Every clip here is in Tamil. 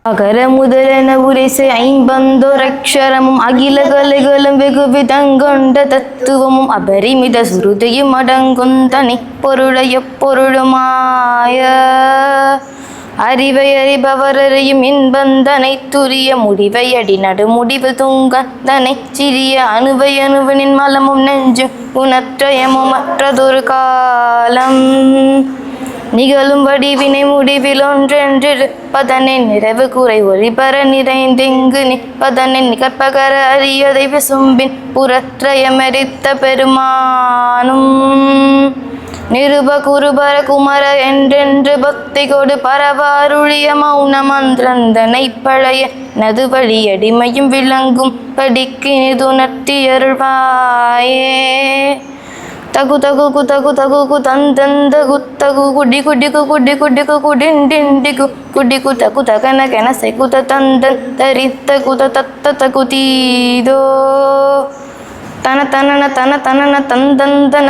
அகர முதலென உரைசை ஐம்பந்தோரக்ஷரமும் அகில கலைகளும் வெகுவிதங்கொண்ட தத்துவமும் அபரிமித சுருதியும் அடங்குந்தனி பொருளைய பொருளுமாய அறிவை அறிபவரையும் இன்பந்தனை துரிய முடிவை அடி நடு முடிவு துங்கந்தனை சிறிய அணுவை அணுவனின் மலமும் நெஞ்சும் குணற்றயமும் மற்றதொரு காலம் நிகழும் வடிவினை முடிவில் ஒன்றென்றிருப்பதனை நிறைவு குறை ஒளிபர நிறைந்திங்கு நிற்பதனை நிகழ்பகர அறியதை விசும்பின் புறத்ரயமெரித்த பெருமானும் நிருப குருபர குமர என்றென்று பக்தி கொடு பரவாருளிய மௌன மந்திரந்தனை பழைய நது வழி அடிமையும் விளங்கும் படிக்கு நிதுணர்த்தி அருள்வாயே தகு தகு கு தகு தகு கு தந்தந்த குத்தகு குடி குடி கு குடி குடி கு குடிண்டிண்டி கு குடி கு தகு தகன கென செகுத தந்தன் தரித்த குத தத்த தகு தீதோ தன தனன தன தனன தந்தந்தன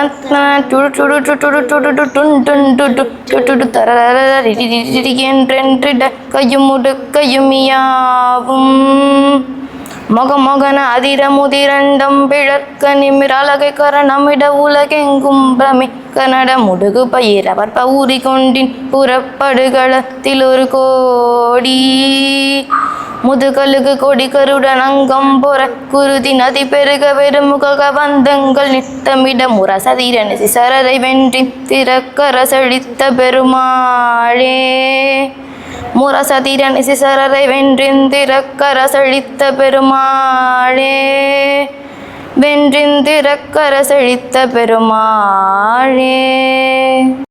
சுடு சுடு சுடு சுடு டுன் டுன் டுடு சுடு தரரரி என்றென்றிட கையுமுடு கையுமியாவும் மொக மொகன அதிர முதிரண்டம் பிழற்க நிமிரலகை கரணமிட உலகெங்கும் பிரமி கனட முடுகு பயிர் அவர் பௌரி கொண்டின் புறப்படுகளத்தில் ஒரு கோடி முதுகலுக்கு கொடி கருடன் அங்கம் பொற குருதி நதி பெருக வெறுமுக கவந்தங்கள் நித்தமிட முரசதிரன் சிசரரை வென்றி திறக்கர செழித்த பெருமாளே முரசதிரன் சிசரரை வென்றிந்திரக்கர செழித்த பெருமாளே வென்றிந்திரக்கர செழித்த பெருமாளே.